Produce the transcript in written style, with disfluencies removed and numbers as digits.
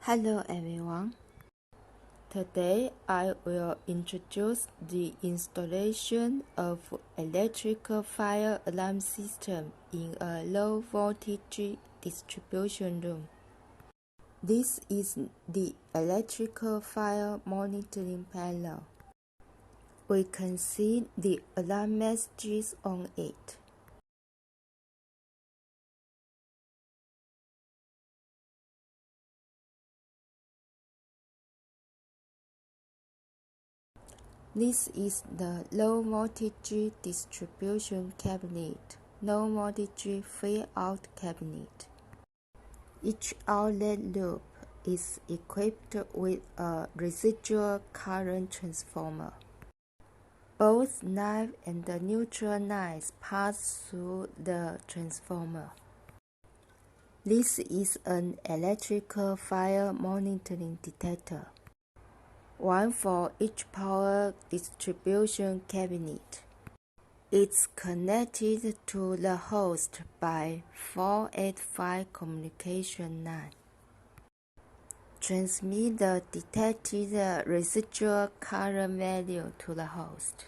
Hello everyone. Today I will introduce the installation of electrical fire alarm system in a low voltage distribution room. This is the electrical fire monitoring panel. We can see the alarm messages on it. This is the low voltage distribution cabinet, low voltage free-out cabinet. Each outlet loop is equipped with a residual current transformer. Both live and neutral lines pass through the transformer. This is an electrical fire monitoring detector, one for each power distribution cabinet. It's connected to the host by 485 communication line. Transmit the detected residual current value to the host.